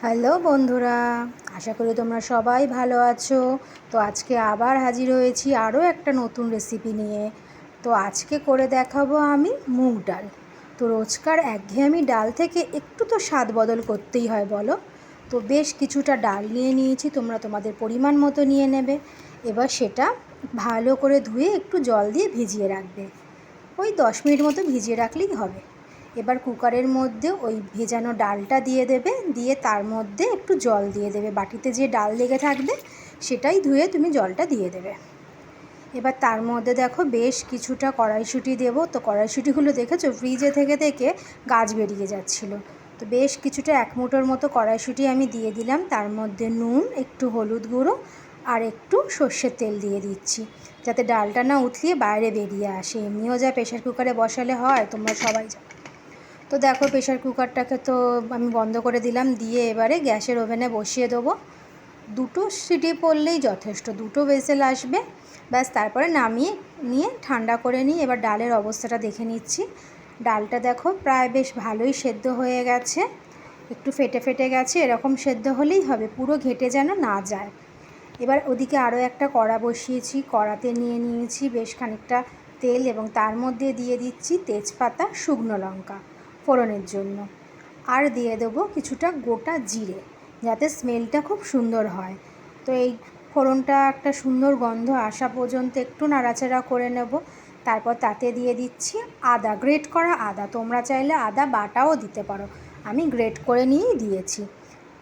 Hello বন্ধুরা, আশা করি তোমরা সবাই ভালো আছো। তো আজকে আবার হাজির হয়েছি আরও একটা নতুন রেসিপি নিয়ে। তো আজকে করে দেখাবো আমি মুগ ডাল। তো রোজকার একঘেয়েমি ডাল থেকে একটু তো স্বাদ বদল করতেই হয় বলো। তো বেশ কিছুটা ডাল নিয়ে নিয়েছি, তোমরা তোমাদের পরিমাণ মতো নিয়ে নেবে। এবার সেটা ভালো করে ধুয়ে একটু জল দিয়ে ভিজিয়ে রাখবে। ওই 10 মিনিট মতো ভিজিয়ে রাখলেই হবে। এবার কুকারের মধ্যে ওই ভেজানো ডালটা দিয়ে দেবে, দিয়ে তার মধ্যে একটু জল দিয়ে দেবে। বাটিতে যে ডাল লেগে থাকবে সেটাই ধুয়ে তুমি জলটা দিয়ে দেবে। এবার তার মধ্যে দেখো বেশ কিছুটা কড়াইশুঁটি দেবো। তো কড়াইশুঁটিগুলো দেখেছো ফ্রিজে থেকে থেকে গাছ বেরিয়ে যাচ্ছিলো। তো বেশ কিছুটা 1 মুঠোর মতো কড়াইশুঁটি আমি দিয়ে দিলাম। তার মধ্যে নুন, একটু হলুদ গুঁড়ো আর একটু সর্ষের তেল দিয়ে দিচ্ছি, যাতে ডালটা না উতলিয়ে বাইরে বেরিয়ে আসে। এমনিও যা প্রেশার কুকারে বসালে হয় তোমরা সবাই জানো। তো দেখো প্রেশার কুকারটাকে তো আমি বন্ধ করে দিলাম, দিয়ে এবারে গ্যাসের ওভেনে বসিয়ে দেবো। 2টো সিটি পড়লেই যথেষ্ট, 2টো হুইসেল আসবে ব্যাস। তারপরে নামিয়ে নিয়ে ঠান্ডা করে নিই। এবার ডালের অবস্থাটা দেখে নিচ্ছি। ডালটা দেখো প্রায় বেশ ভালোই সেদ্ধ হয়ে গেছে, একটু ফেটে ফেটে গেছে, এরকম সেদ্ধ হলেই হবে, পুরো ঘেটে যেন না যায়। এবার ওদিকে আরও একটা কড়া বসিয়েছি, কড়াতে নিয়ে নিয়েছি বেশ খানিকটা তেল এবং তার মধ্যে দিয়ে দিচ্ছি তেজপাতা, শুকনো লঙ্কা ফোড়নের জন্য, আর দিয়ে দেবো কিছুটা গোটা জিরে, যাতে স্মেলটা খুব সুন্দর হয়। তো এই ফোড়নটা একটা সুন্দর গন্ধ আসা পর্যন্ত একটু নাড়াচাড়া করে নেব। তারপর তাতে দিয়ে দিচ্ছি আদা, গ্রেট করা আদা। তোমরা চাইলে আদা বাটাও দিতে পারো, আমি গ্রেট করে নিয়েই দিয়েছি।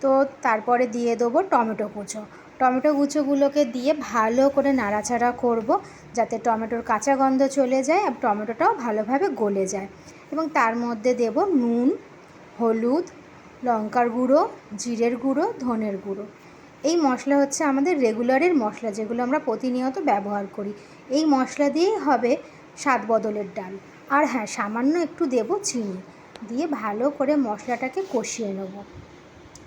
তো তারপরে দিয়ে দেবো টমেটো কুচো। টমেটো কুচোগুলোকে দিয়ে ভালো করে নাড়াচাড়া করব, যাতে টমেটোর কাঁচা গন্ধ চলে যায় আর টমেটোটাও ভালোভাবে গলে যায়। এবং তার মধ্যে দেব নুন, হলুদ, লঙ্কার গুঁড়ো, জিরের গুঁড়ো, ধনের গুঁড়ো। এই মশলা হচ্ছে আমাদের রেগুলারের মশলা, যেগুলো আমরা প্রতিনিয়ত ব্যবহার করি। এই মশলা দিয়েই হবে স্বাদ বদলের ডাল। আর হ্যাঁ, সামান্য একটু দেব চিনি, দিয়ে ভালো করে মশলাটাকে কষিয়ে নেব।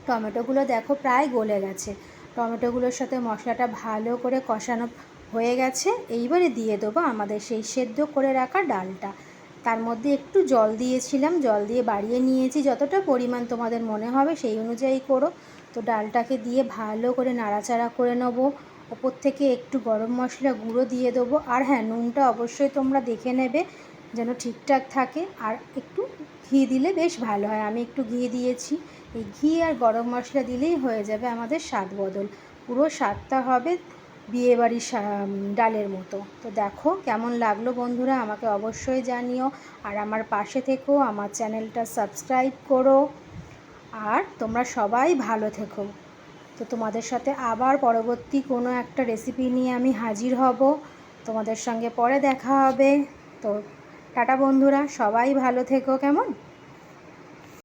টমেটোগুলো দেখো প্রায় গলে গেছে, টমেটোগুলোর সাথে মশলাটা ভালো করে কষানো হয়ে গেছে। এইবারে দিয়ে দেবো আমাদের সেই সেদ্ধ করে রাখা ডালটা। তার মধ্যে একটু জল দিয়েছিলাম, জল দিয়ে বাড়িয়ে নিয়েছি, যতটা পরিমাণ তোমাদের মনে হবে সেই অনুযায়ী করো। তো ডালটাকে দিয়ে ভালো করে নাড়াচাড়া করে নেবো। ওপর থেকে একটু গরম মশলা গুঁড়ো দিয়ে দেবো। আর হ্যাঁ, নুনটা অবশ্যই তোমরা দেখে নেবে যেন ঠিকঠাক থাকে। আর একটু ঘি দিলে বেশ ভালো হয়, আমি একটু ঘি দিয়েছি। এই ঘি আর গরম মশলা দিলেই হয়ে যাবে আমাদের স্বাদ বদল, পুরো স্বাদটা হবে বিয়েবাড়ির ডালের মতো। তো দেখো কেমন লাগলো বন্ধুরা, আমাকে অবশ্যই জানিও। আর আমার পাশে থেকো, আমার চ্যানেলটা সাবস্ক্রাইব করো। আর তোমরা সবাই ভালো থেকো। তো তোমাদের সাথে আবার পরবর্তী কোনো একটা রেসিপি নিয়ে আমি হাজির হব, তোমাদের সঙ্গে পরে দেখা হবে। তো টাটা বন্ধুরা, সবাই ভালো থেকো। কেমন?